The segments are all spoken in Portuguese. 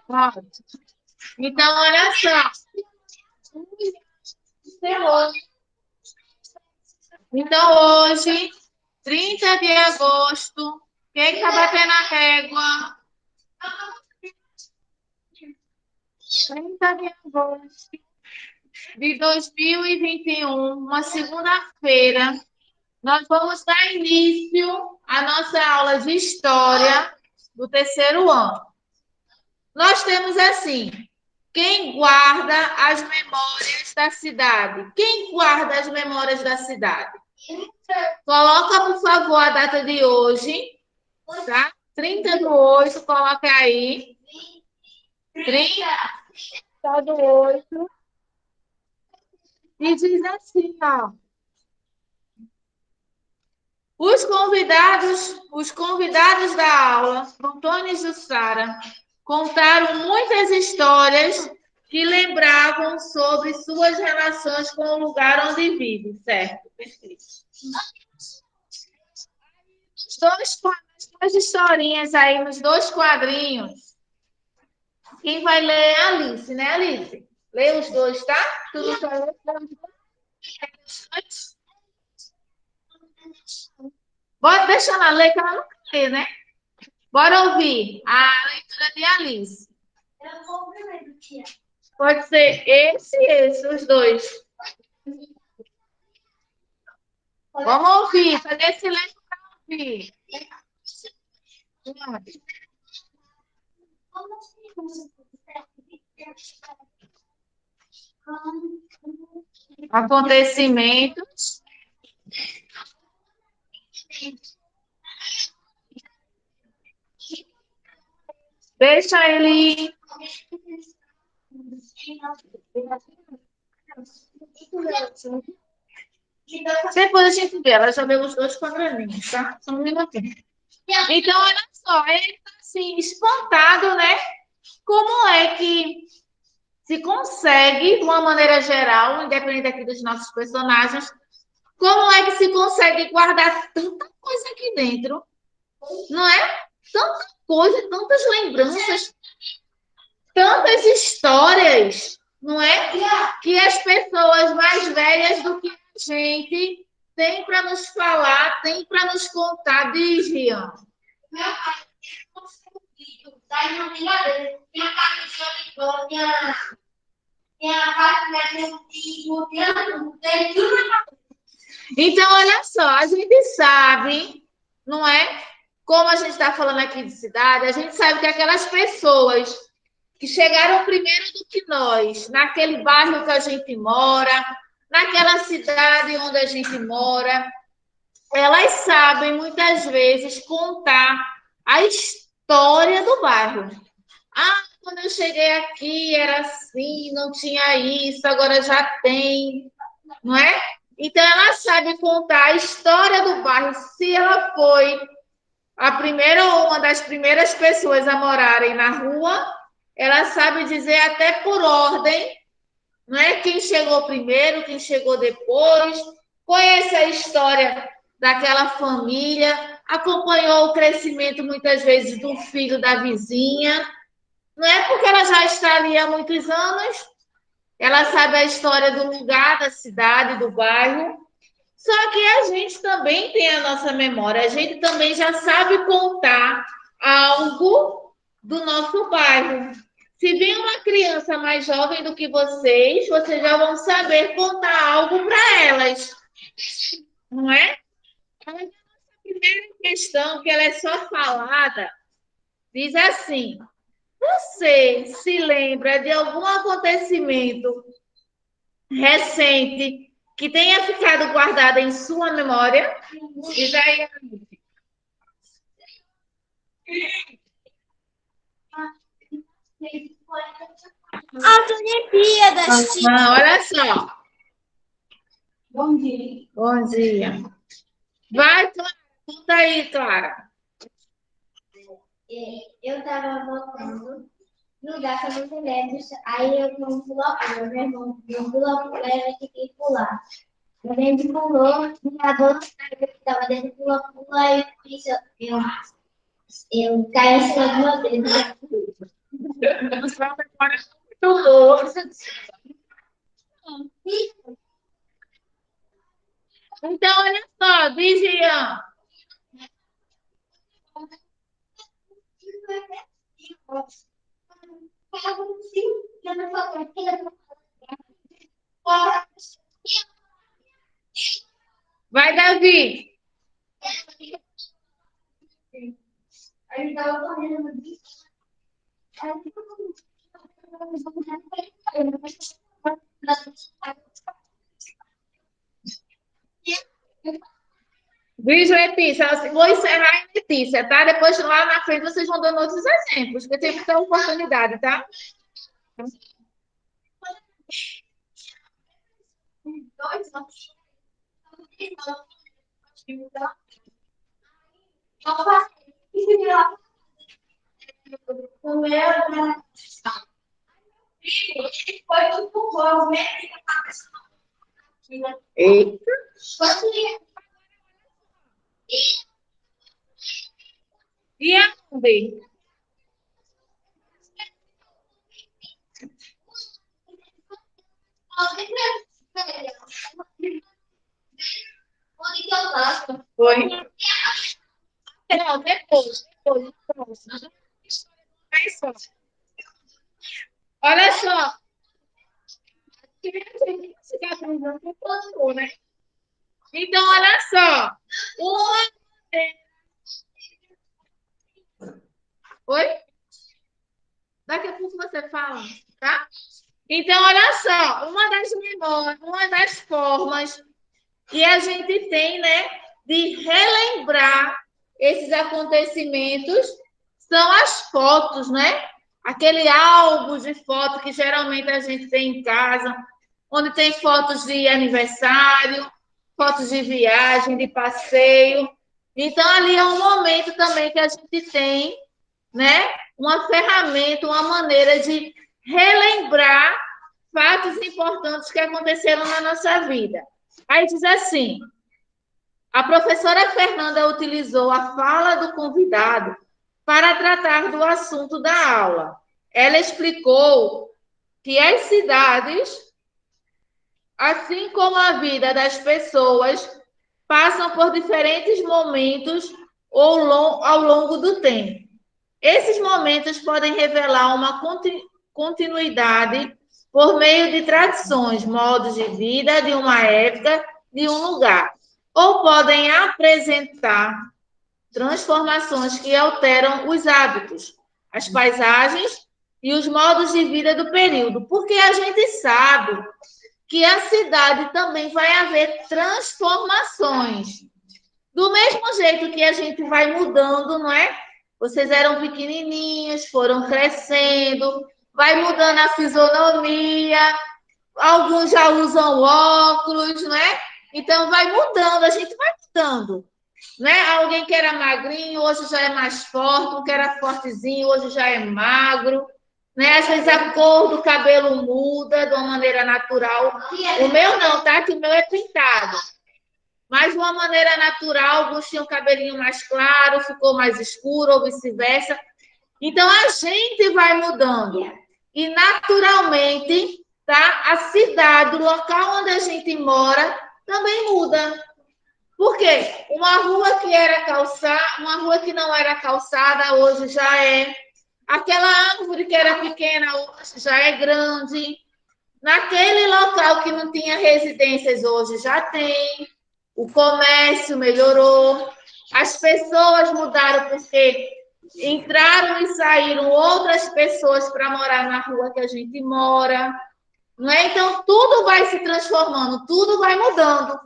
Pronto. Então, olha só. Então, hoje, 30 de agosto, quem está batendo a régua? 30 de agosto de 2021, uma segunda-feira, nós vamos dar início à nossa aula de História do terceiro ano. Nós temos assim, quem guarda as memórias da cidade? Quem guarda as memórias da cidade? Coloca, por favor, a data de hoje, tá? 30 do 8, coloca aí. 30 do 8. E diz assim, ó. Os convidados da aula, Antônio e Jussara, contaram muitas histórias que lembravam sobre suas relações com o lugar onde vivem, certo? Perfeito. Duas historinhas aí nos dois quadrinhos. Quem vai ler é a Alice, né, Alice? Lê os dois, tá? Tudo certo? Bora deixar ela ler, que ela não quer ler, né? Bora ouvir a leitura de Alice. Pode ser esse e esse, os dois. Vamos ouvir, fazer silêncio para ouvir. Acontecimentos. Deixa ele. Depois a gente vê, ela já viu os dois quadradinhos, tá? Só um minutinho. Então, olha só, ele está assim, espantado, né? Como é que se consegue, de uma maneira geral, independente aqui dos nossos personagens, como é que se consegue guardar tanta coisa aqui dentro, não é? Tanta coisa, tantas lembranças, tantas histórias, não é? Que as pessoas mais velhas do que a gente têm para nos falar, têm para nos contar. Diz, Rian. Meu pai conseguiu, daí no brigadeiro, tinha caixa de pão, tinha página antigo, tinha tudo, tem tudo. Então, olha só, a gente sabe, não é? Como a gente está falando aqui de cidade, a gente sabe que aquelas pessoas que chegaram primeiro do que nós, naquele bairro que a gente mora, naquela cidade onde a gente mora, elas sabem muitas vezes contar a história do bairro. Ah, quando eu cheguei aqui era assim, não tinha isso, agora já tem, não é? Então ela sabe contar a história do bairro, se ela foi a primeira ou uma das primeiras pessoas a morarem na rua, ela sabe dizer até por ordem, não é? Quem chegou primeiro, quem chegou depois, conhece a história daquela família, acompanhou o crescimento muitas vezes do filho da vizinha, não é porque ela já está ali há muitos anos, ela sabe a história do lugar, da cidade, do bairro. Só que a gente também tem a nossa memória, a gente também já sabe contar algo do nosso bairro. Se vem uma criança mais jovem do que vocês já vão saber contar algo para elas, não é? A primeira questão, que ela é só falada, diz assim: você se lembra de algum acontecimento recente que tenha ficado guardado em sua memória? Diz aí. As Olimpíadas, tia. Olha só. Bom dia. Bom dia. Vai, Clara. Conta aí, Clara. Eu estava voltando no lugar que eu não me lembro. Aí eu não pulava, meu irmão não pulava, eu fiquei pular. Meu irmão pulou, nadou, eu estava dentro do pula-pula, e por isso eu caí em cima do meu dedo. Sua memória é muito boa. Então, olha só, diz, Ian. Vai, Davi. Diz, Letícia. Vou encerrar em Letícia, tá? Depois, lá na frente, vocês vão dando outros exemplos, porque tem muita oportunidade, tá? Eita. E aonde? Foi? Não, depois. Olha só. Olha só. Né? Então, olha só. Uma... Oi? Daqui a pouco você fala, tá? Então, olha só. Uma das memórias, uma das formas que a gente tem, né, de relembrar esses acontecimentos são as fotos, né? Aquele álbum de foto que geralmente a gente tem em casa, onde tem fotos de aniversário, fotos de viagem, de passeio. Então, ali é um momento também que a gente tem, né, uma ferramenta, uma maneira de relembrar fatos importantes que aconteceram na nossa vida. Aí diz assim: a professora Fernanda utilizou a fala do convidado para tratar do assunto da aula. Ela explicou que as cidades, assim como a vida das pessoas, passam por diferentes momentos ao longo do tempo. Esses momentos podem revelar uma continuidade por meio de tradições, modos de vida de uma época, de um lugar, ou podem apresentar transformações que alteram os hábitos, as paisagens e os modos de vida do período, porque a gente sabe que a cidade também vai haver transformações. Do mesmo jeito que a gente vai mudando, não é? Vocês eram pequenininhos, foram crescendo, vai mudando a fisionomia, alguns já usam óculos, não é? Então vai mudando, a gente vai mudando. Né? Alguém que era magrinho, hoje já é mais forte, um que era fortezinho, hoje já é magro. Né? Às vezes a cor do cabelo muda de uma maneira natural. O meu não, tá? Que o meu é pintado. Mas de uma maneira natural, alguns tinham cabelinho mais claro, ficou mais escuro, ou vice-versa. Então a gente vai mudando. E naturalmente, tá? A cidade, o local onde a gente mora, também muda. Por quê? Uma rua que era calçada, uma rua que não era calçada, hoje já é. Aquela árvore que era pequena, hoje já é grande. Naquele local que não tinha residências, hoje já tem. O comércio melhorou. As pessoas mudaram porque entraram e saíram outras pessoas para morar na rua que a gente mora. Não é? Então, tudo vai se transformando, tudo vai mudando.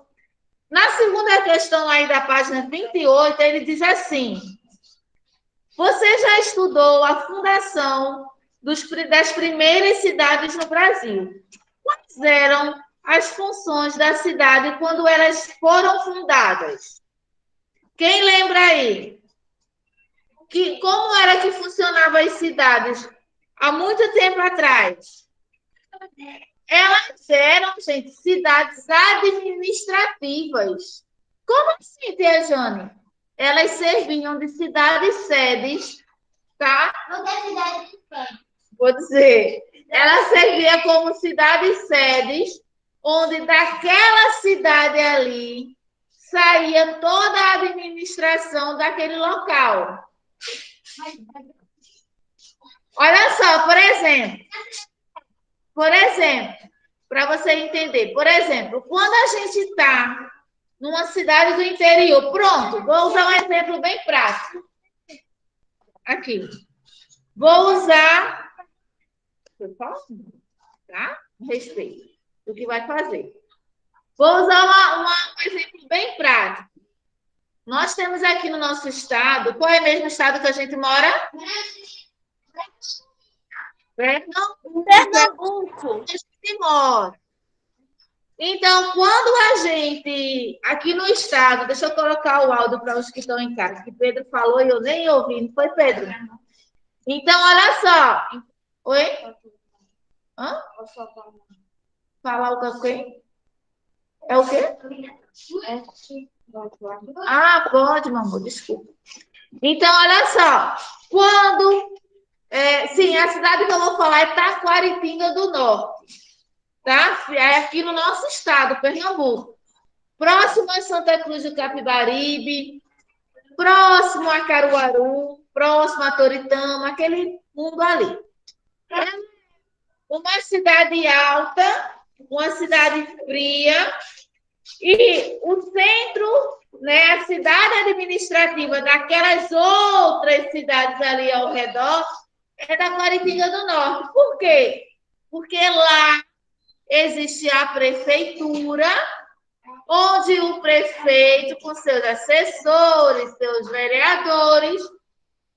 Na segunda questão aí da página 38, ele diz assim: você já estudou a fundação das primeiras cidades no Brasil. Quais eram as funções da cidade quando elas foram fundadas? Quem lembra aí? Como era que funcionavam as cidades há muito tempo atrás? Elas eram, gente, cidades administrativas. Como assim, Tia Jane? Elas serviam de cidades sedes, tá? Não tem cidade de pé. Vou dizer, ela servia como cidade-sedes, onde daquela cidade ali saía toda a administração daquele local. Olha só, por exemplo, para você entender, por exemplo, quando a gente está numa cidade do interior, pronto, vou usar um exemplo bem prático. Aqui. Vou usar, tá? Respeito do que vai fazer. Vou usar um exemplo bem prático. Nós temos aqui no nosso estado, qual é mesmo o estado que a gente mora? Pernambuco. A gente mora. Então, quando a gente, aqui no estado, deixa eu colocar o áudio para os que estão em casa, que Pedro falou e eu nem ouvi, não foi, Pedro? Então, olha só. Oi? Hã? Falar o quê? É o quê? Ah, pode, meu amor, desculpa. Então, olha só. Sim, a cidade que eu vou falar é Taquaritinga do Norte, tá? É aqui no nosso estado, Pernambuco. Próximo a Santa Cruz do Capibaribe, próximo a Caruaru, próximo a Toritama, aquele mundo ali. É uma cidade alta, uma cidade fria, e o centro, né, a cidade administrativa daquelas outras cidades ali ao redor é da Taquaritinga do Norte. Por quê? Porque lá existe a prefeitura, onde o prefeito, com seus assessores, seus vereadores,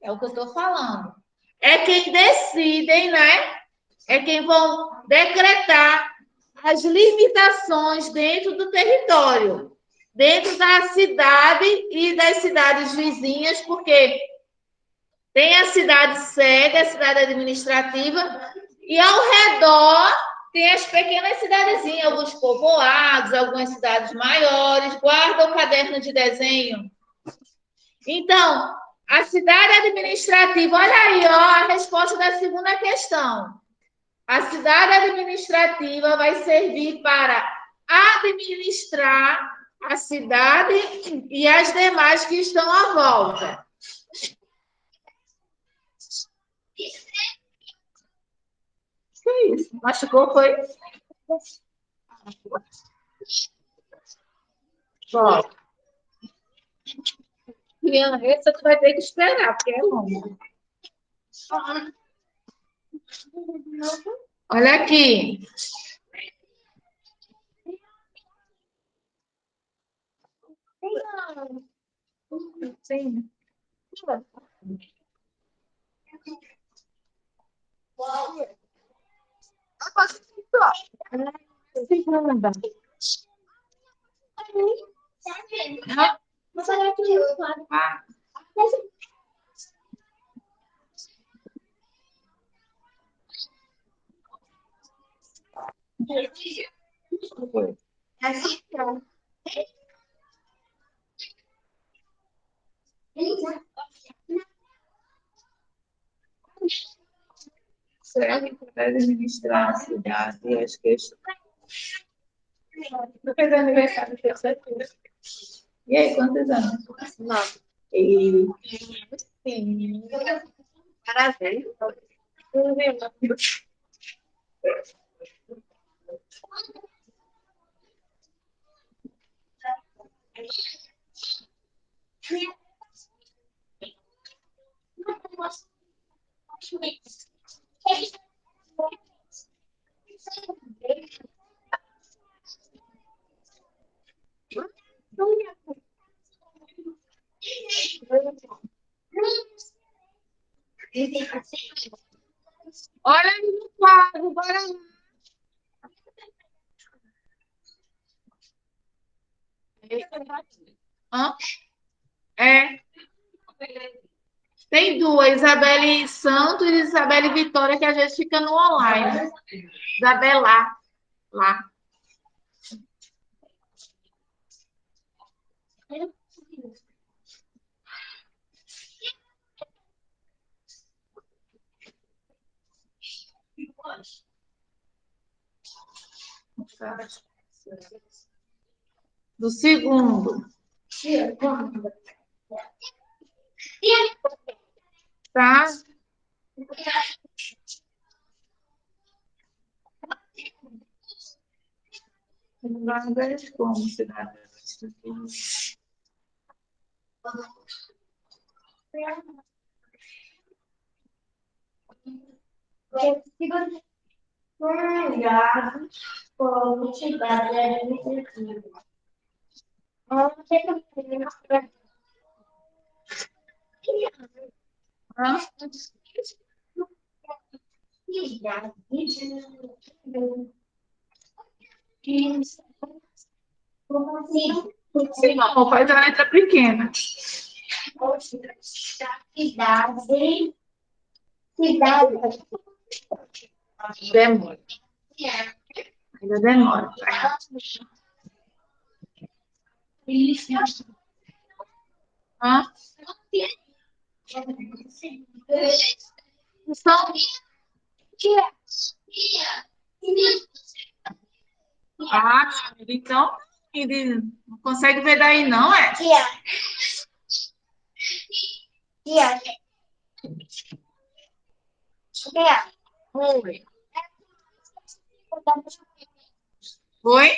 é o que eu estou falando, é quem decidem, né? É quem vão decretar as limitações dentro do território, dentro da cidade e das cidades vizinhas, porque tem a cidade sede, a cidade administrativa, e ao redor tem as pequenas cidadezinhas, alguns povoados, algumas cidades maiores. Guarda o caderno de desenho. Então, a cidade administrativa, olha aí, ó, a resposta da segunda questão. A cidade administrativa vai servir para administrar a cidade e as demais que estão à volta. Que isso? Machucou, foi? Bom, essa tu vai ter que esperar, porque é longo. Olha aqui. Sim. Segunda. Ah. Será que vai administrar a cidade? Acho que estou fazendo aniversário terça-feira. E aí, quantos anos? 9. E... Sim. Parabéns. Olha aí no quadro, bora lá. Hã? É. Tem duas, Isabelle Santos e Isabelle Vitória, que às vezes fica no online. Isabela, lá. Do segundo. Tá? Cidades como cidades. Ligados como cidade administrativa. Hã? Não, faz a letra pequena. Cidade. Demora. Ainda demora. Hã? São... Ah, então, ele não consegue ver daí, não, é? Oi. Oi?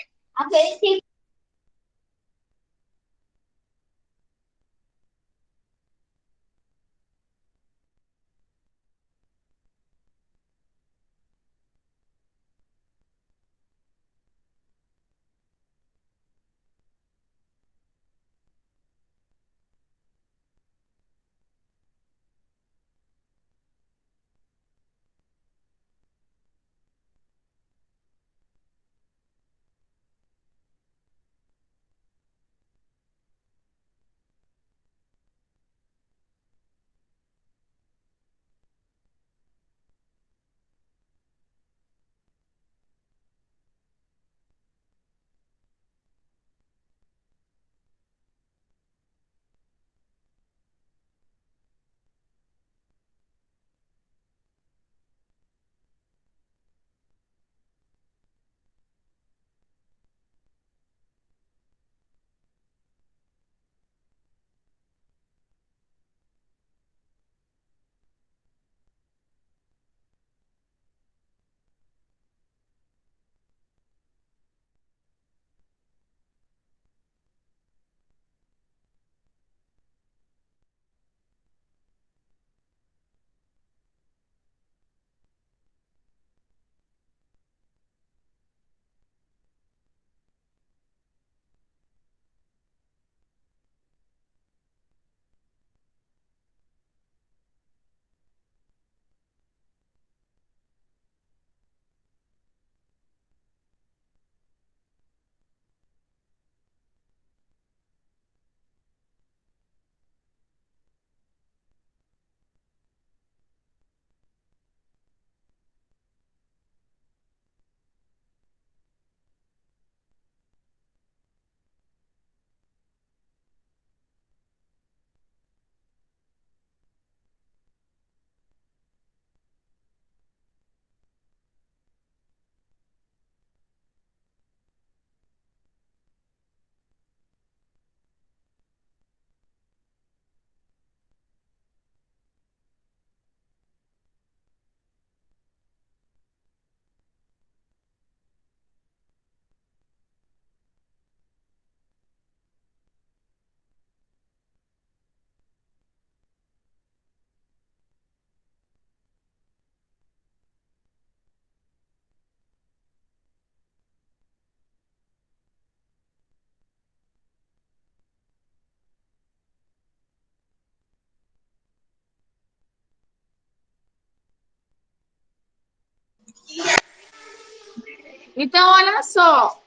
Então, olha só.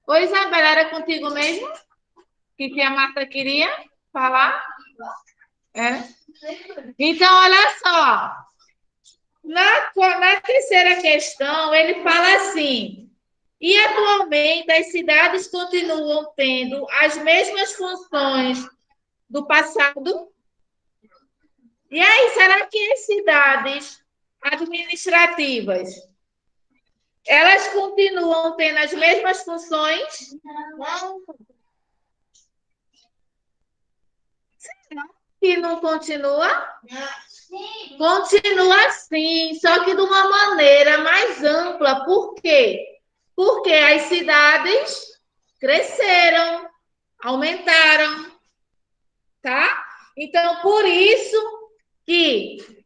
Oi, Isabela, era contigo mesmo? Que a Marta queria falar? É. Então, olha só. Na terceira questão, ele fala assim: e atualmente as cidades continuam tendo as mesmas funções do passado? E aí, será que as cidades administrativas Elas continuam tendo as mesmas funções? Não. E não continua? Sim. Continua sim, só que de uma maneira mais ampla. Por quê? Porque as cidades cresceram, aumentaram, tá? Então, por isso que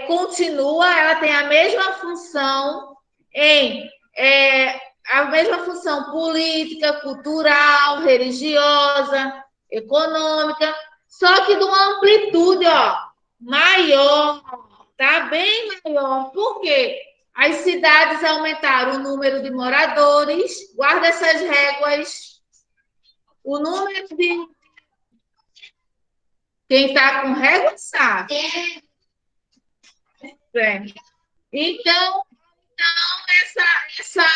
continua, ela tem a mesma função em a mesma função política, cultural, religiosa, econômica, só que de uma amplitude, ó, maior, tá bem maior. Por quê? As cidades aumentaram o número de moradores, guarda essas réguas, o número de quem está com régua sabe. É. Então, essa, essa,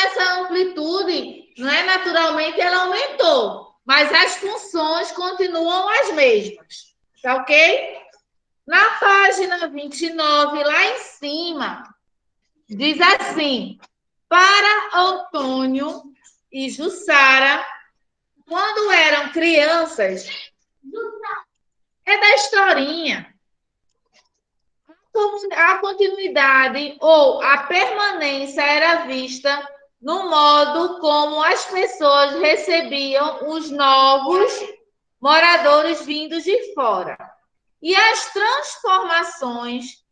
essa amplitude, não é naturalmente, ela aumentou, mas as funções continuam as mesmas, tá ok? Na página 29, lá em cima, diz assim: para Antônio e Jussara, quando eram crianças, é da historinha. A continuidade ou a permanência era vista no modo como as pessoas recebiam os novos moradores vindos de fora. E as transformações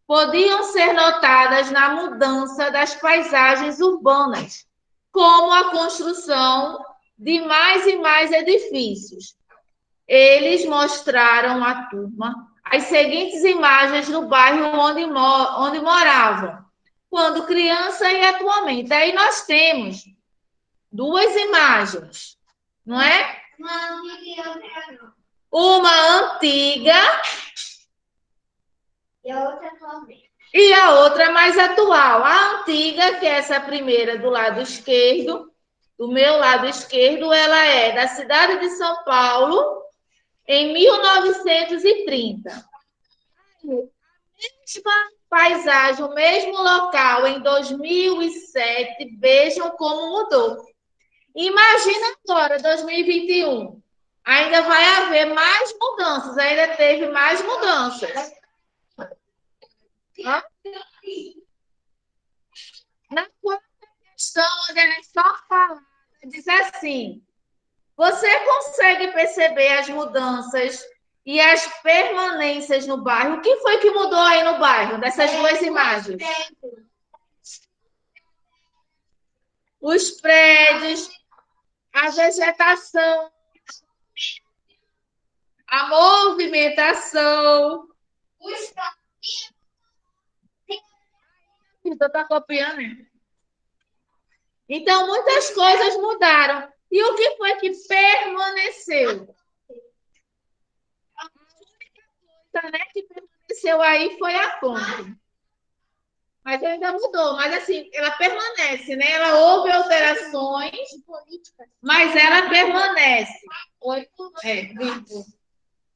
podiam ser notadas na mudança das paisagens urbanas, como a construção de mais e mais edifícios. Eles mostraram à turma as seguintes imagens no bairro onde moravam, quando criança e atualmente. Aí nós temos duas imagens, não é? Uma antiga e a outra mais atual. A antiga, que é essa primeira do lado esquerdo, do meu lado esquerdo, ela é da cidade de São Paulo, em 1930. A mesma paisagem, o mesmo local em 2007, vejam como mudou. Imagina agora, 2021. Ainda vai haver mais mudanças, ainda teve mais mudanças. Na quarta questão, onde é só falar, diz assim: você consegue perceber as mudanças e as permanências no bairro? O que foi que mudou aí no bairro, dessas duas imagens? Os prédios, a vegetação, a movimentação. Então, está copiando? Então, muitas coisas mudaram. E o que foi que permaneceu? A única coisa, né, que permaneceu aí foi a ponte. Mas ainda mudou. Mas, assim, ela permanece, né? Ela houve alterações, mas ela permanece.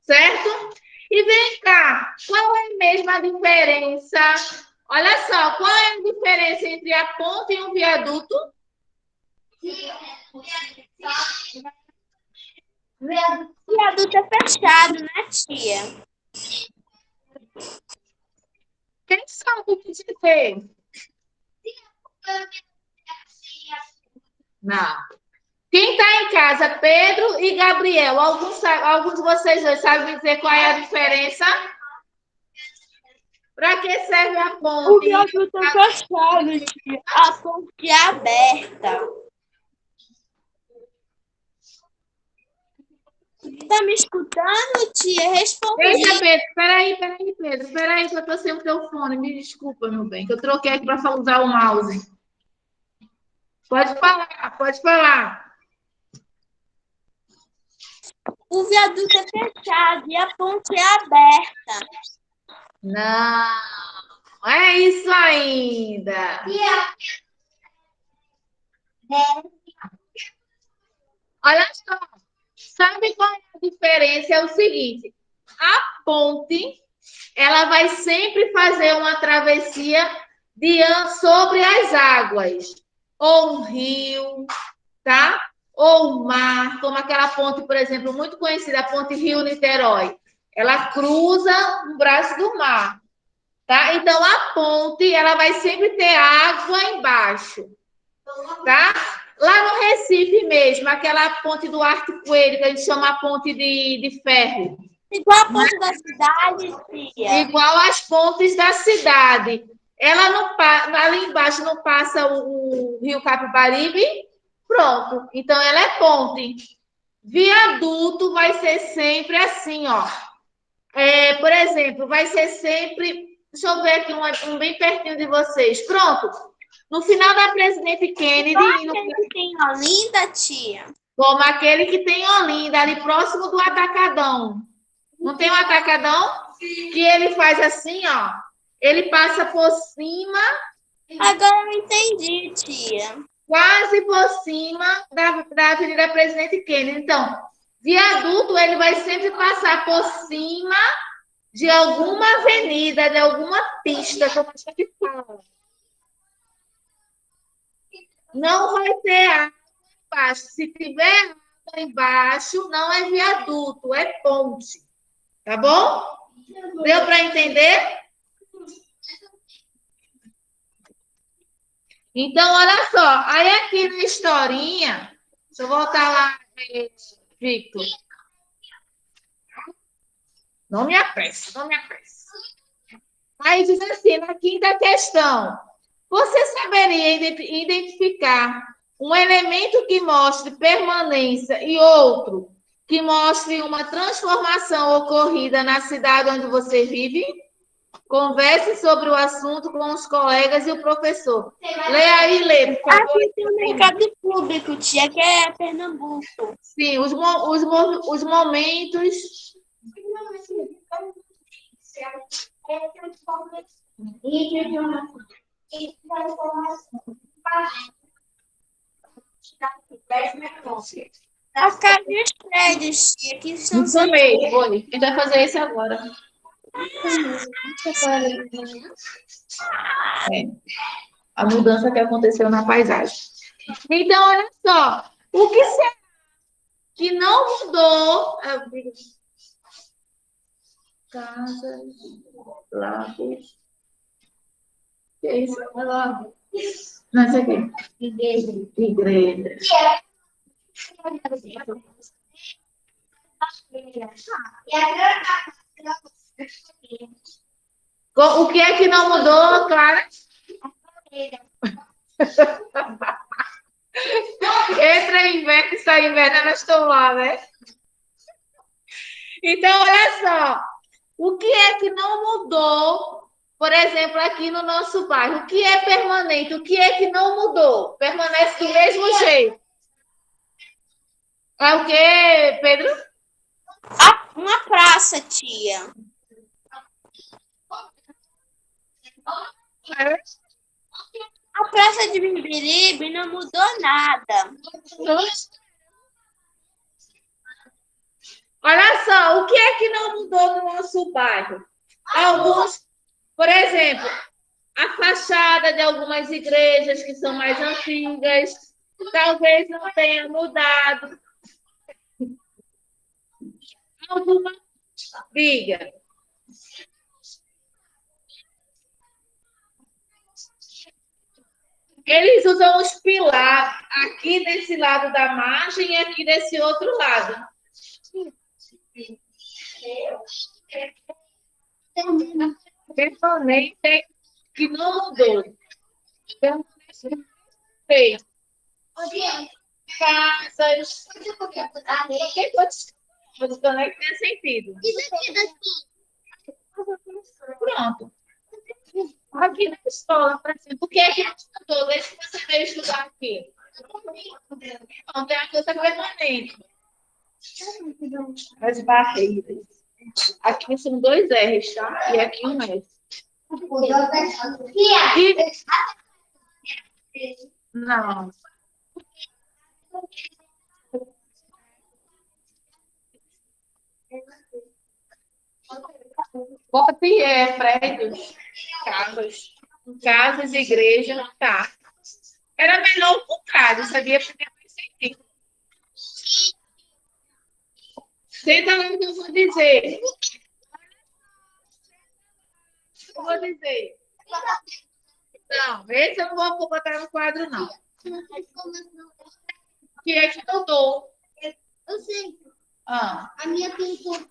Certo? E vem cá, qual é mesmo a diferença? Olha só, qual é a diferença entre a ponte e um viaduto? Viaduto é fechado, né, tia? Quem sabe o que dizer? Não. Quem está em casa, Pedro e Gabriel, alguns de vocês dois sabem dizer qual é a diferença? Para que serve a ponte? O viaduto é fechado, tia. A ponte é aberta. Tá me escutando, tia? Responde. Eita, Pedro, peraí, Pedro. Peraí, que eu tô sem o teu fone. Me desculpa, meu bem, que eu troquei aqui para usar o mouse. Pode falar, pode falar. O viaduto é fechado e a ponte é aberta. Não, é isso ainda. Olha só, sabe qual é a diferença? É o seguinte, a ponte, ela vai sempre fazer uma travessia sobre as águas, ou um rio, tá? Ou um mar, como aquela ponte, por exemplo, muito conhecida, a ponte Rio-Niterói. Ela cruza o braço do mar, tá? Então, a ponte, ela vai sempre ter água embaixo, tá? Lá no Recife mesmo, aquela ponte do Arco Coelho, que a gente chama a ponte de ferro. Igual a ponte da cidade, tia. Igual as pontes da cidade. Ela não ali embaixo não passa o Rio Capibaribe, pronto. Então ela é ponte. Viaduto vai ser sempre assim, ó. Por exemplo, vai ser sempre. Deixa eu ver aqui um bem pertinho de vocês. Pronto. No final da Presidente Kennedy. Aquele que tem Olinda, tia. Como aquele que tem Olinda, ali próximo do Atacadão. Não tem um Atacadão? Que ele faz assim, ó. Ele passa por cima. Agora eu entendi, tia. Quase por cima da Avenida Presidente Kennedy. Então, viaduto, ele vai sempre passar por cima de alguma avenida, de alguma pista, como a gente fala. Não vai ter água embaixo. Se tiver água embaixo, não é viaduto, é ponte. Tá bom? Deu para entender? Então, olha só. Aí aqui na historinha, deixa eu voltar lá, Victor. Não me apresse, não me apresse. Aí diz assim, na quinta questão, você saberia identificar um elemento que mostre permanência e outro que mostre uma transformação ocorrida na cidade onde você vive? Converse sobre o assunto com os colegas e o professor. Lê aí, lê, por favor. Aqui tem um mercado público, tia, que é Pernambuco. Sim, os momentos. As casas e os prédios, tia, que são Isso mesmo, Boni. A gente vai fazer isso agora. A mudança que aconteceu na paisagem. Então, olha só. O que será que não mudou? Casas, lagos. Que é isso? É lago. Não, isso aqui. Igreja. O que é que não mudou, Clara? Entra inverno e sai inverno, elas estão lá, né? Então, olha só. O que é que não mudou, por exemplo, aqui no nosso bairro? O que é permanente? O que é que não mudou? Permanece do mesmo jeito. É o quê, Pedro? Uma praça, tia. A praça de Bimbiribe não mudou nada. Olha só, o que é que não mudou no nosso bairro? Alguns, por exemplo, a fachada de algumas igrejas que são mais antigas, talvez não tenha mudado. Alguma briga. Eles usam os pilares aqui desse lado da margem e aqui desse outro lado. Permanente que não mudou. Permanece. Casas. Não é que tem sentido. Pronto. Aqui na escola, por exemplo, o que é que estudou desde que você veio estudar aqui? Não, tem uma coisa permanente. As barreiras. Aqui são 2 R's, tá? E aqui um S. Não. Bote prédios, casas, igrejas, tá. Era melhor o contrário, sabia? Porque mais sentido. Senta lá que eu vou dizer. Eu vou dizer. Não, esse eu não vou botar no quadro, não. O que é que mudou? Eu sei. Ah, A minha pintura.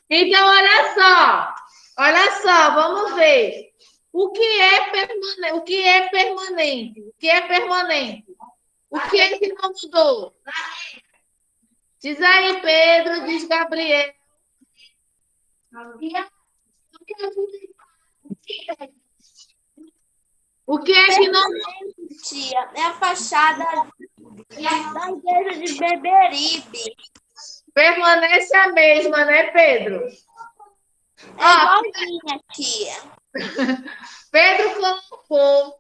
então, olha só, vamos ver. O que é permanente? O que é permanente? O que é permanente? O que é que não mudou? Diz aí, Pedro, diz Gabriel. O que é que não Tia, é a fachada da igreja de Beberibe. permanece a mesma, né, Pedro? É igualzinha, tia. Pedro colocou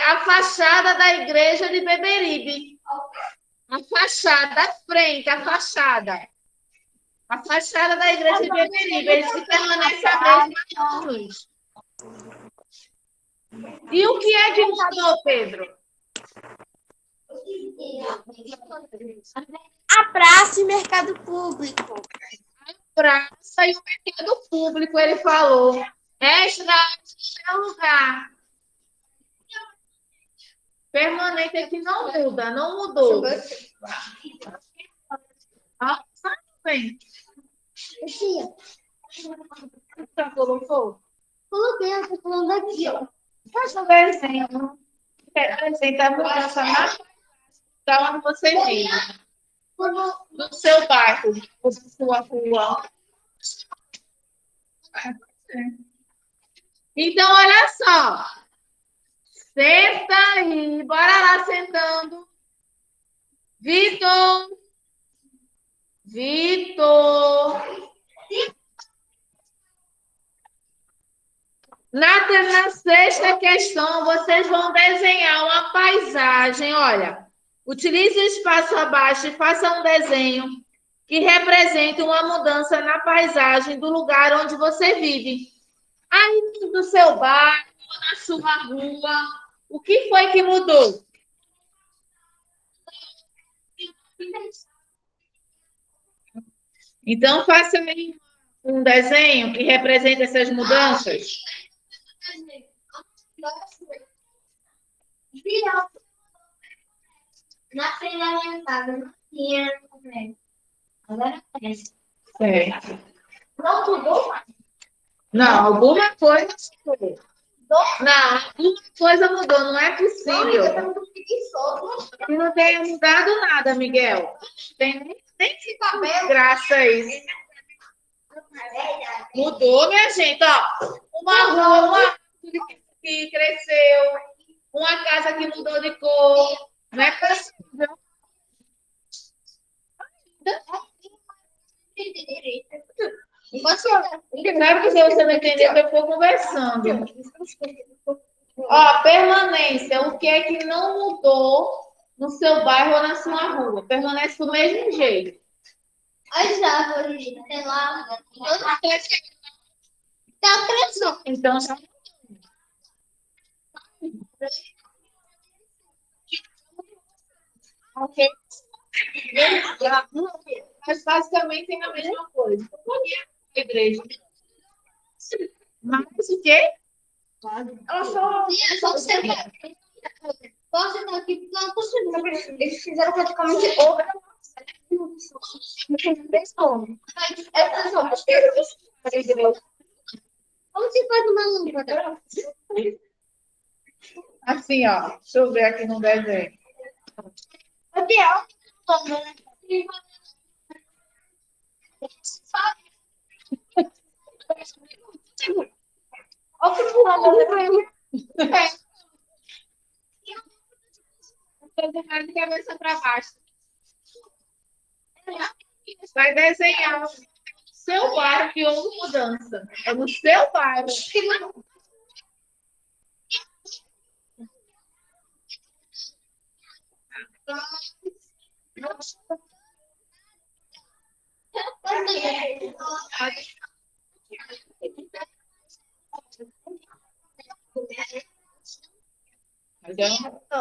a fachada da igreja de Beberibe. A fachada, a frente, a fachada. A fachada da igreja de Beberibe. Ele se permanece a mesma luz. E o que é que mudou, Pedro? A praça e mercado público. Praça e o mercado público, ele falou. Extra é lugar. Permanente aqui não muda, não mudou. Ah, bem. Tia, Já colocou? coloquei, eu tô falando aqui, ó. Faz um desenho. Desenho da mudança da onde você vive. Do seu bairro, da sua rua. Então, olha só. Senta aí. Bora lá sentando. Vitor. Na sexta questão, vocês vão desenhar uma paisagem. Olha, utilize o espaço abaixo e faça um desenho que represente uma mudança na paisagem do lugar onde você vive. Aí, do seu bairro, na sua rua, o que foi que mudou? Então, faça aí um desenho que represente essas mudanças. Na frente da minha casa não tinha prédio. Agora tem. Certo. Não mudou? Não, alguma coisa mudou. Não, alguma coisa mudou, não é possível. Que não tenha mudado nada, Miguel. Tem nem que cabelo. Graça a isso. Mudou, minha gente, ó. Uma rua, uma árvore que cresceu, uma casa que mudou de cor. Não é possível. Claro que se você não entender, eu vou conversando. Ó, permanência. O que é que não mudou no seu bairro ou na sua rua? Permanece do mesmo jeito. As árvores, sei lá, tá crescendo. Então, já. Ok. Mas basicamente tem a mesma coisa. A igreja. Mas o quê? Só sentar. Posso sentar aqui porque eu não consigo. Eles fizeram praticamente outra. Como se faz uma lâmpada? Assim, ó. Deixa eu ver aqui no desenho. Desenhar de cabeça para baixo. Vai desenhar o seu bairro que houve mudança. É no seu bairro.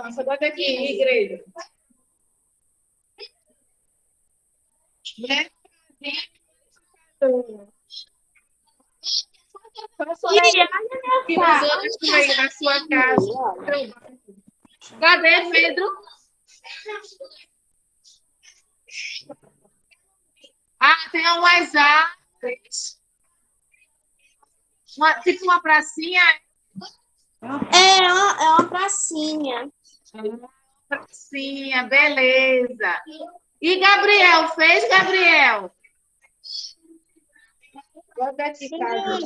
Você bota aqui, igreja. Que nos outros aí na sua casa. Cadê, Pedro? Ah, tem umas árvores. Tipo uma pracinha. É uma pracinha. Pracinha, beleza. E Gabriel, fez, Gabriel? Bota aqui, Carlos.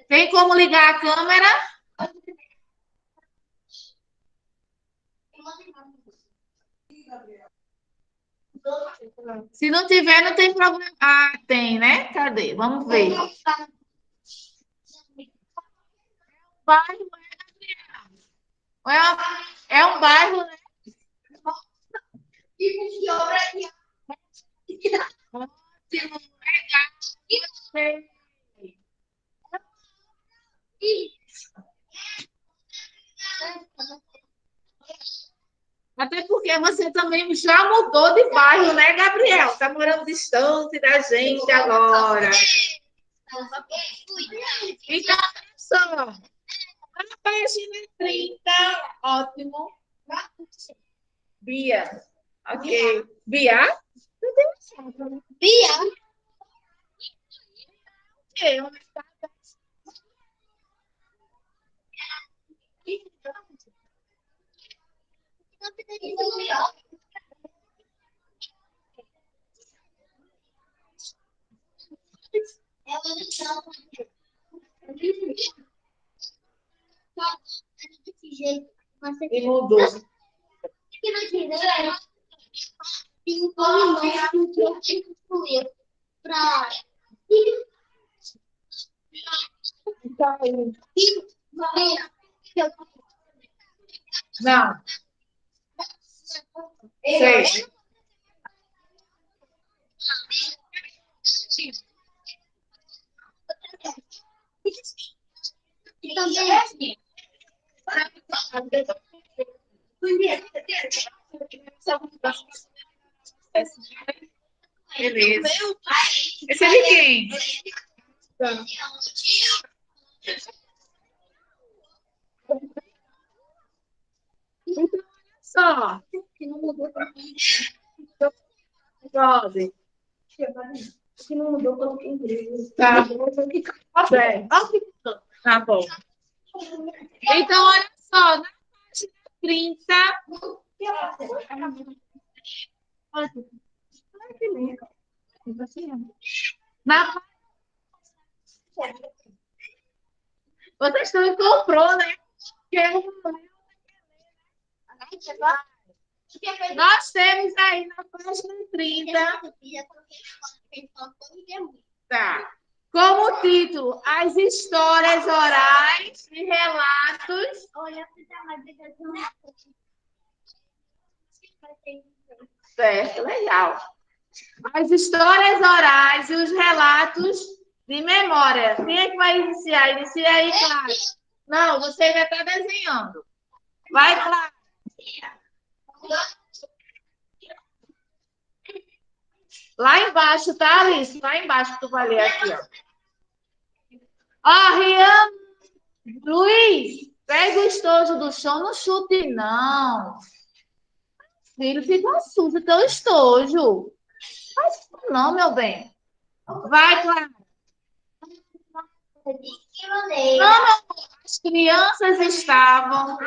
Tem como ligar a câmera? Se não tiver, não tem problema. Ah, tem, né? Cadê? Vamos ver. Bairro, é um bairro, né? Ótimo, legal. Gostei. Até porque você também já mudou de bairro, né, Gabriel? Está morando distante da gente agora. Então, olha só. Na página 30, ótimo. Bia. Ok. Bia? Bia. Ok, onde está? E mudou. Não. Sei. Beleza. Esse é de quem? Tá. Então, olha só. Pode. Se não mudou, coloquei em inglês. Tá. Tá bom. Então, olha só. Na página 30. Na... Vocês estão comprou, né? Nós temos aí na página 30. Tá. Como título, as histórias orais e relatos. Certo, legal. As histórias orais e os relatos de memória. Quem é que vai iniciar? Inicia aí, Clara. Não, você já está desenhando. Vai, Clara. Lá embaixo, tá, Alice? Lá embaixo, tu vai ler aqui, ó. Ó, Rian, Luiz, pega o estojo do chão, não chute, não. Filho, fica sujo teu estojo. Faz isso não, meu bem. Vai, Clara. Não, meu amor, as crianças estavam.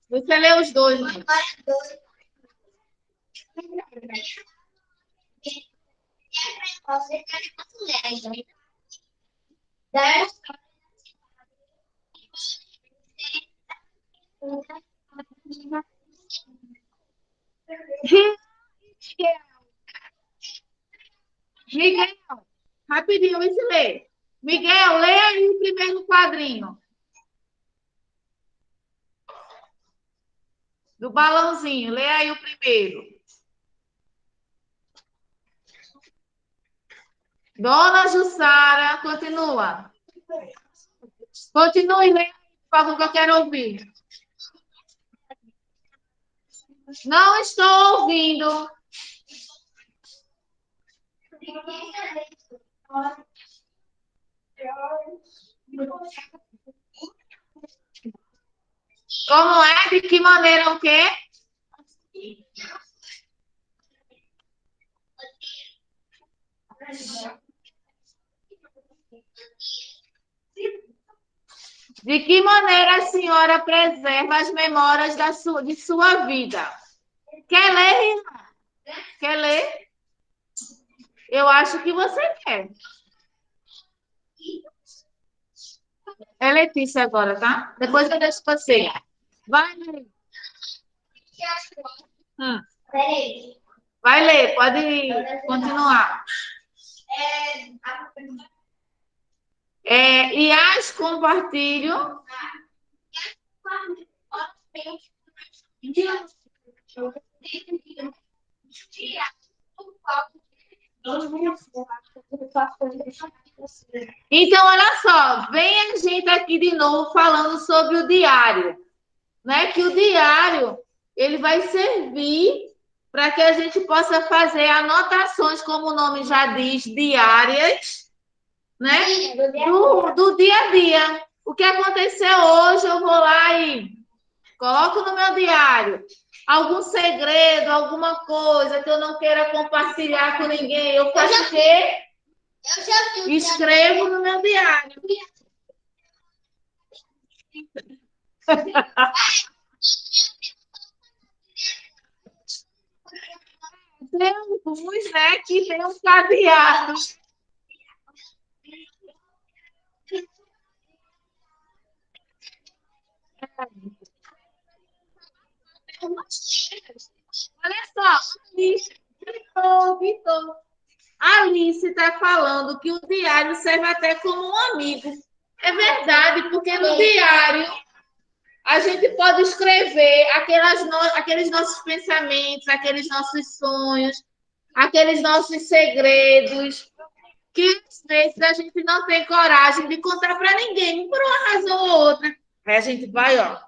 Você lê os dois, né? Miguel, rapidinho, vem se ler. Miguel, lê aí o primeiro quadrinho. Do balãozinho. Lê aí o primeiro. Dona Jussara, continua. Continue lendo, por favor, que eu quero ouvir. Não estou ouvindo. Como é? De que maneira o quê? De que maneira a senhora preserva as memórias de sua vida? Quer ler, Rina? Quer ler? Eu acho que você quer. É Letícia agora, tá? Depois eu deixo você. Vai ler. Peraí. Vai ler, pode continuar. IAS compartilho. Então, olha só, vem a gente aqui de novo falando sobre o diário, né? Que o diário ele vai servir para que a gente possa fazer anotações, como o nome já diz, diárias, né? Do dia a dia. O que aconteceu hoje, eu vou lá e coloco no meu diário. Algum segredo, alguma coisa que eu não queira compartilhar com ninguém, eu faço o quê? Escrevo no meu diário. Tem alguns, né, que tem um cadeado. Olha só, Vitor. A Alice está falando que o diário serve até como um amigo. É verdade, porque no diário a gente pode escrever aqueles nossos pensamentos, aqueles nossos sonhos, aqueles nossos segredos, que às vezes a gente não tem coragem de contar para ninguém, por uma razão ou outra. Aí a gente vai, ó,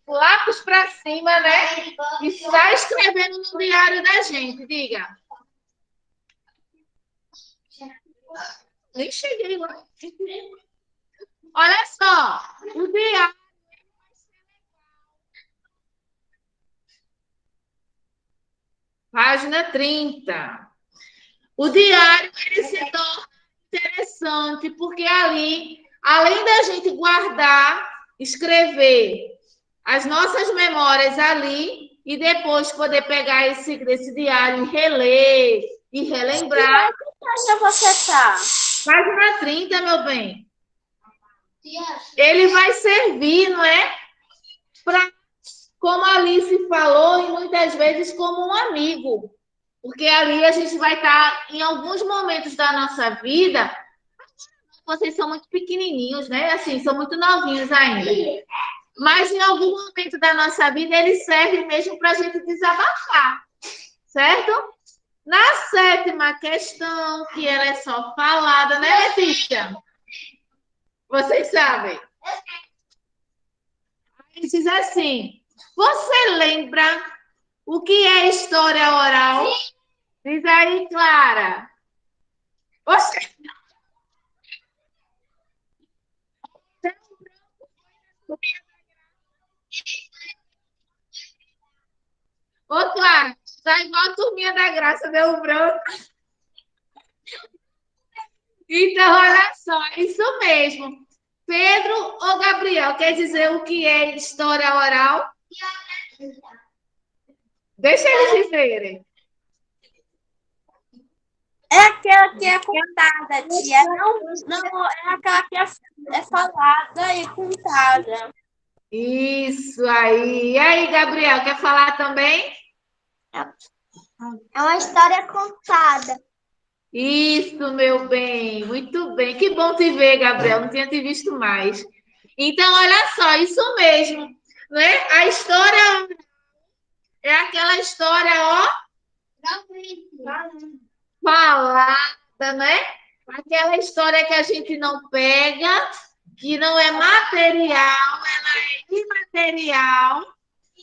lápis para cima, né? E sai escrevendo no diário da gente, diga. Nem cheguei lá. Olha só, o diário. Página 30. O diário ele se torna interessante, porque ali, além da gente guardar, escrever as nossas memórias ali, e depois poder pegar esse diário e reler e relembrar. Onde você tá? Página 30, meu bem. Ele vai servir, não é? Para, como a Alice falou, e muitas vezes como um amigo. Porque ali a gente vai estar, em alguns momentos da nossa vida, vocês são muito pequenininhos, né? Assim, são muito novinhos ainda. Mas em algum momento da nossa vida, ele serve mesmo para a gente desabafar, certo? Na sétima questão, que ela é só falada, né, Letícia? Vocês sabem. Ele diz assim, você lembra o que é história oral? Diz aí, Clara. Você... Ô, Clara, tá igual a turminha da graça, deu branco. Então, olha só, isso mesmo. Pedro ou Gabriel, quer dizer o que é história oral? Deixa eles dizerem. É aquela que é contada, tia. Não, é aquela que é falada e contada. Isso aí. E aí, Gabriel, quer falar também? É uma história contada. Isso, meu bem. Muito bem. Que bom te ver, Gabriel. Não tinha te visto mais. Então, olha só, isso mesmo, né? A história é aquela história, ó, falada, né? Aquela história que a gente não pega, que não é material, ela é imaterial,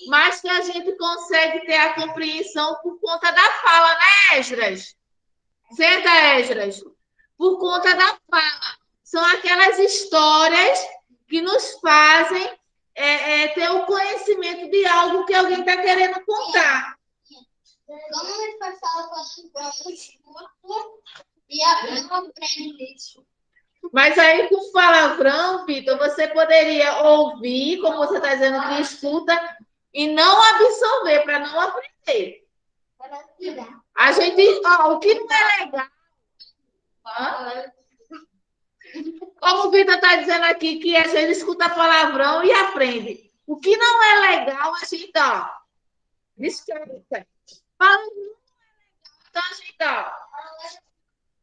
mas que a gente consegue ter a compreensão por conta da fala, né, Esdras? Senta, Esdras. Por conta da fala. São aquelas histórias que nos fazem ter o conhecimento de algo que alguém está querendo contar. Como a gente faz falar com o escuto e aprende isso? Mas aí, com palavrão, Vitor, você poderia ouvir, como você está dizendo que escuta, e não absorver, para não aprender. A gente, ó, o que não é legal. Como o Vitor está dizendo aqui, que a gente escuta palavrão e aprende. O que não é legal, a gente, ó, descarta. Palavrão não é legal, então a gente, ó,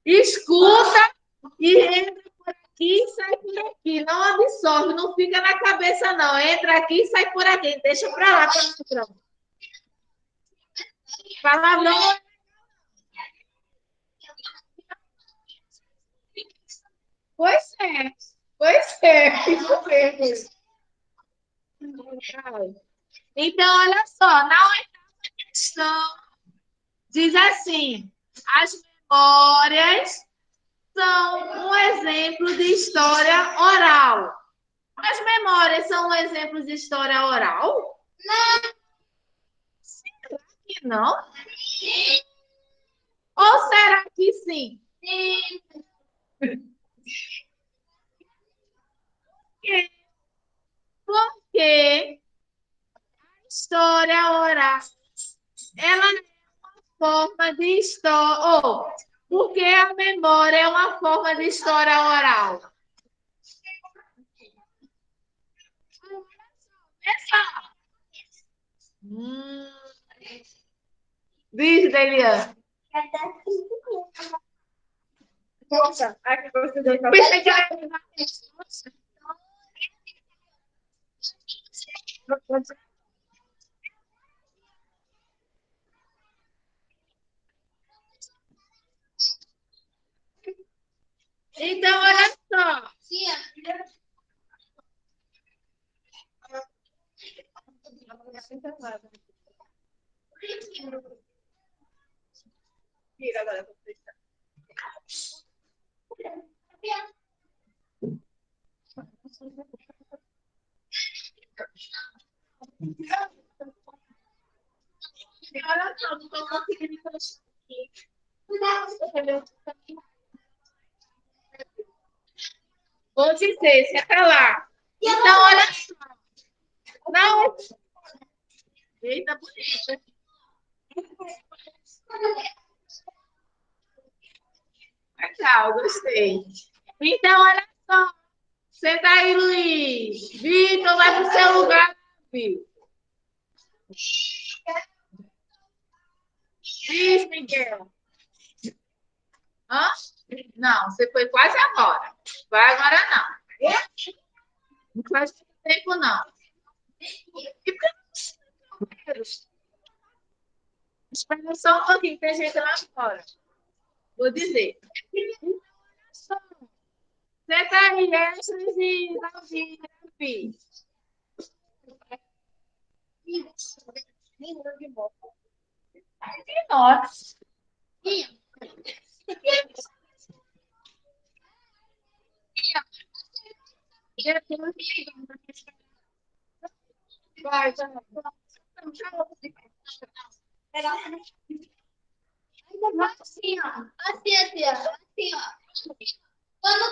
escuta e entra por aqui e sai por aqui. Não absorve, não fica na cabeça, não. Entra aqui e sai por aqui. Deixa para lá, palavrão. Palavrão. Pois é. Pois é. Isso mesmo. Então, olha só. Na oitava questão, diz assim: as memórias são um exemplo de história oral. As memórias são um exemplo de história oral? Não. Será que não? Ou será que sim? Sim. Porque a história oral, ela é uma forma de história. Oh, porque a memória é uma forma de história oral. Essa. Diz, Deliane. Nossa, aqui você deu pensei que era. Então, olha só. Tira agora. Olha só, não estou conseguindo encaixar aqui. Vou dizer, se é lá. Então, olha só. Não. Eita, bonita. Legal, gostei. Então, olha só. Senta aí, Luiz. Vitor, vai para o seu lugar, filho. Diz, Miguel. Hã? Não, você foi quase agora. Vai agora não. Não faz muito tempo, não. E por que não? Espera só um pouquinho, tem gente lá fora. Vou dizer. Senta aí, Esdras e Davi. Nossa. Vai, vai. Assim, ó. Assim, ó. Assim, ó. Quando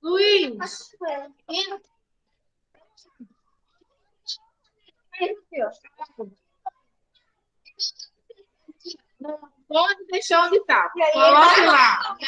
Luiz. Não pode deixar onde está. Coloque lá.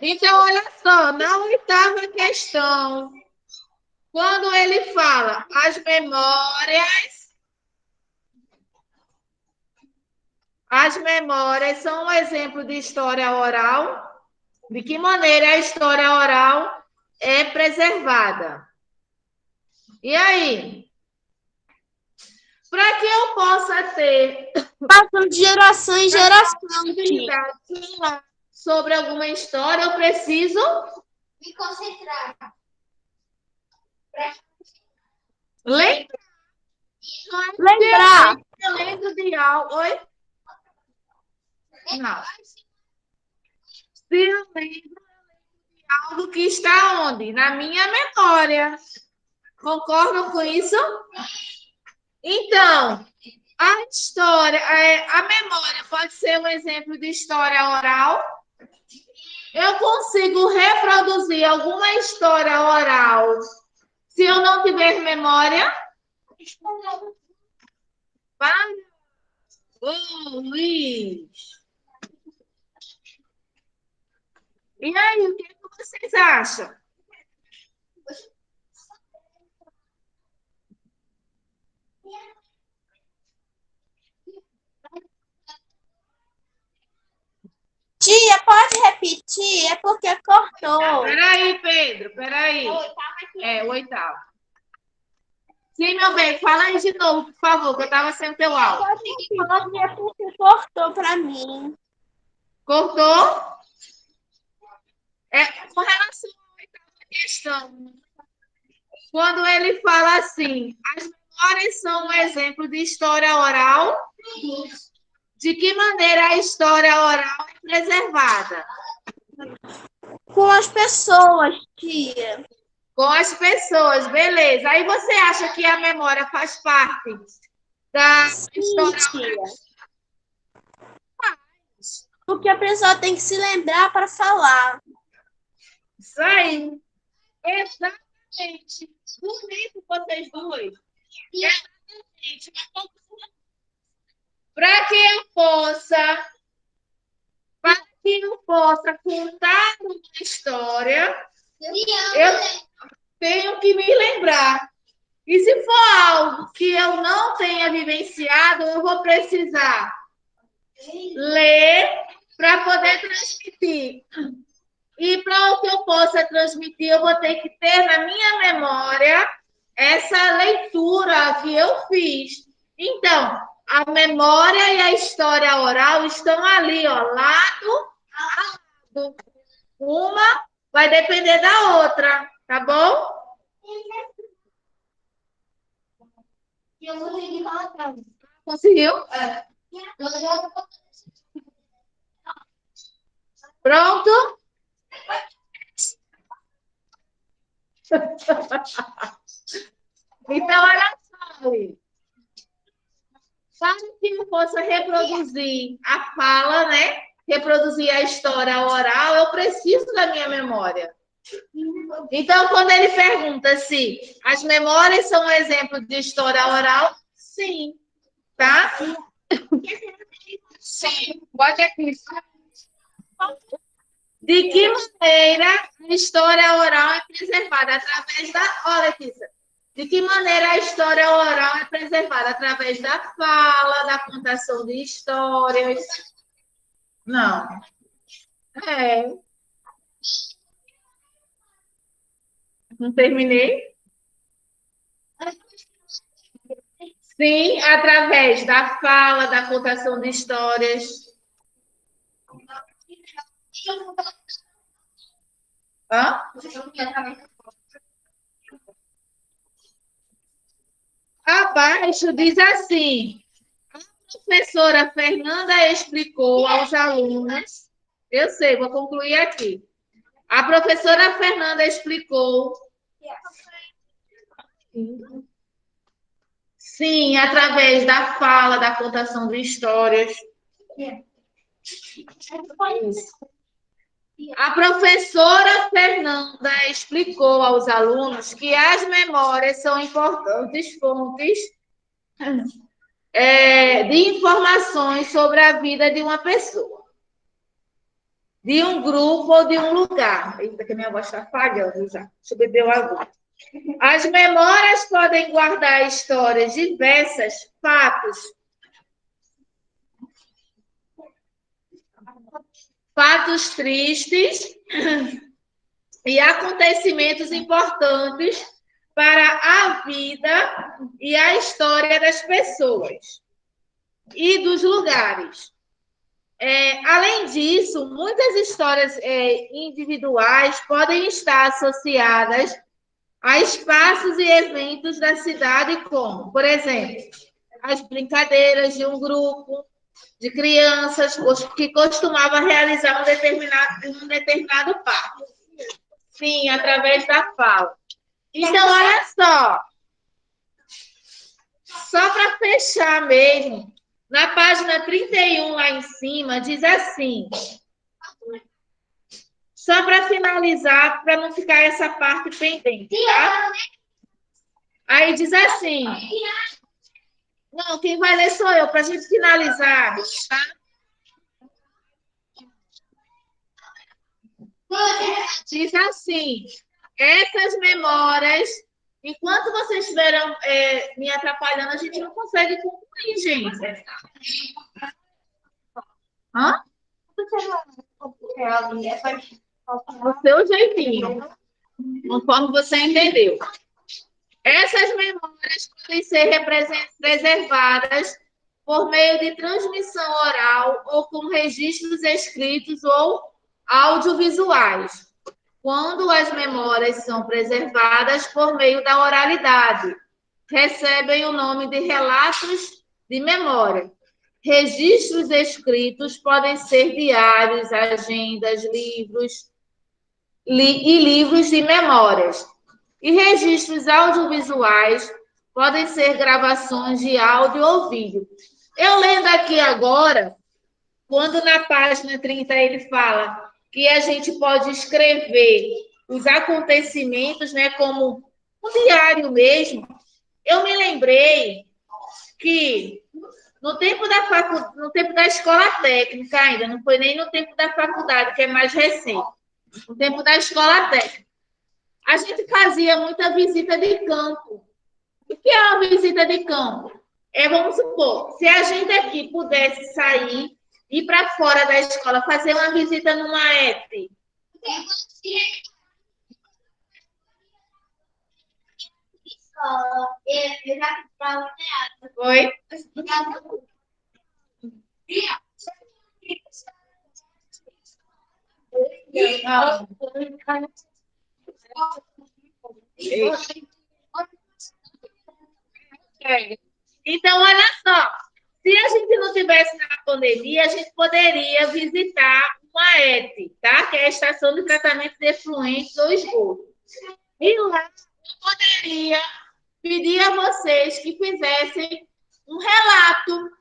Então, olha só, na oitava questão, quando ele fala as memórias são um exemplo de história oral. De que maneira a história oral é preservada? E aí? Para que eu possa ter Passam de geração em geração, tia. sobre alguma história, eu preciso Me concentrar. lembrar. Lembrar. Eu lembro de algo. Oi? Não. Se eu lembro de algo que está onde? Na minha memória. Concordam com isso? Então, a história, a memória pode ser um exemplo de história oral. Eu consigo reproduzir alguma história oral se eu não tiver memória? Para o Luiz. E aí, o que vocês acham? Tia, pode repetir? É porque cortou. Peraí, Pedro, peraí. É, o oitavo. Sim, meu bem, fala aí de novo, por favor, que eu estava sem o teu áudio. Pode repetir, é porque cortou para mim. Cortou? É, com relação à oitava questão, quando ele fala assim, as memórias são um exemplo de história oral, de que maneira a história oral é preservada? Com as pessoas, tia. Com as pessoas, beleza. Aí você acha que a memória faz parte da Sim, história tia. oral? Porque a pessoa tem que se lembrar para falar. Isso aí. Exatamente. Bonito vocês dois. Exatamente. Para que eu possa contar uma história, eu tenho que me lembrar. E se for algo que eu não tenha vivenciado, eu vou precisar ler para poder transmitir. E para que eu possa transmitir, eu vou ter que ter na minha memória essa leitura que eu fiz. Então, a memória e a história oral estão ali, ó, lado a lado. Uma vai depender da outra, tá bom? Eu vou ter que falar. Conseguiu? Pronto? Então, olha só, Luiz. Para que eu possa reproduzir a fala, né? Reproduzir a história oral, eu preciso da minha memória. Então, quando ele pergunta se as memórias são um exemplo de história oral, sim, tá? Sim, pode aqui. De que maneira a história oral é preservada? Através da... Olha, Letícia. De que maneira a história oral é preservada? Através da fala, da contação de histórias. Não. É. Não terminei? Sim, através da fala, da contação de histórias. Hã? Abaixo diz assim: a professora Fernanda explicou aos alunos. Eu sei, vou concluir aqui. A professora Fernanda explicou. Sim, através da fala, da contação de histórias. Isso. A professora Fernanda explicou aos alunos que as memórias são importantes fontes de informações sobre a vida de uma pessoa. de um grupo ou de um lugar. Eita, que minha voz está falhando já. Deixa eu beber água. As memórias podem guardar histórias diversas, fatos tristes e acontecimentos importantes para a vida e a história das pessoas e dos lugares. Além disso, muitas histórias individuais podem estar associadas a espaços e eventos da cidade, como, por exemplo, as brincadeiras de um grupo de crianças que costumava realizar um determinado parque. Sim, através da fala. Então, olha só para fechar mesmo, na página 31, lá em cima, diz assim, só para finalizar, para não ficar essa parte pendente, tá? Aí diz assim, não, quem vai ler sou eu, para a gente finalizar, tá? Diz assim, essas memórias, enquanto vocês estiverem me atrapalhando, a gente não consegue concluir, gente. Hã? Do seu jeitinho, conforme você entendeu. Essas memórias podem ser preservadas por meio de transmissão oral ou com registros escritos ou audiovisuais. Quando as memórias são preservadas por meio da oralidade, recebem o nome de relatos de memória. Registros escritos podem ser diários, agendas, livros e livros de memórias. E registros audiovisuais podem ser gravações de áudio ou vídeo. Eu lendo aqui agora, quando na página 30 ele fala que a gente pode escrever os acontecimentos, né, como um diário mesmo, eu me lembrei que no tempo da escola técnica ainda, não foi nem no tempo da faculdade, que é mais recente, no tempo da escola técnica, a gente fazia muita visita de campo. O que é uma visita de campo? Vamos supor, se a gente aqui pudesse sair, ir para fora da escola, fazer uma visita numa ETE. Eu já fui para o teatro. Foi? Não. Então, olha só, se a gente não tivesse na pandemia, a gente poderia visitar uma ETE, tá? Que é a Estação de Tratamento de Efluentes ou Esgoto. E lá eu poderia pedir a vocês que fizessem um relato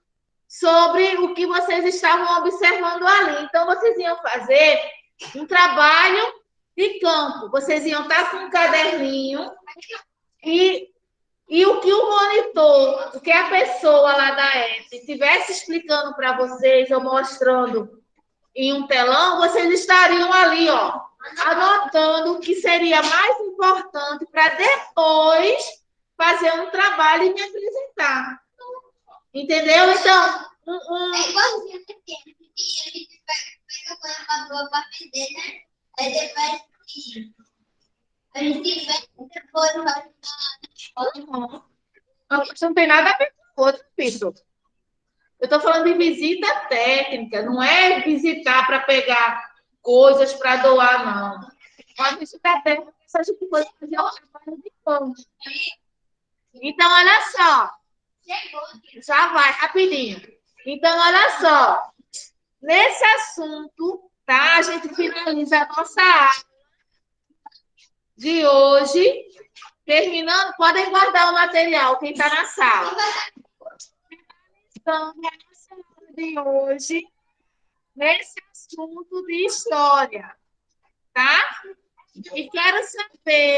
sobre o que vocês estavam observando ali. Então, vocês iam fazer um trabalho de campo. Vocês iam estar com um caderninho e o que o monitor, o que a pessoa lá da ETE estivesse explicando para vocês ou mostrando em um telão, vocês estariam ali, ó, anotando o que seria mais importante para depois fazer um trabalho e me apresentar. Entendeu? Então, É igualzinho que tem. A gente pega uma boa para vender, né? Aí depois a gente vende, depois vai isso não tem nada a ver com o outro, Pedro. Eu estou falando de visita técnica, não é visitar para pegar coisas para doar, não. Uma visita técnica, a gente pode fazer um trabalho de campo. Então, olha só. Já vai, rapidinho. Então, olha só. Nesse assunto, tá? A gente finaliza a nossa aula de hoje. Terminando, podem guardar o material, quem está na sala. Então, a nossa aula de hoje, nesse assunto de história, tá? E quero saber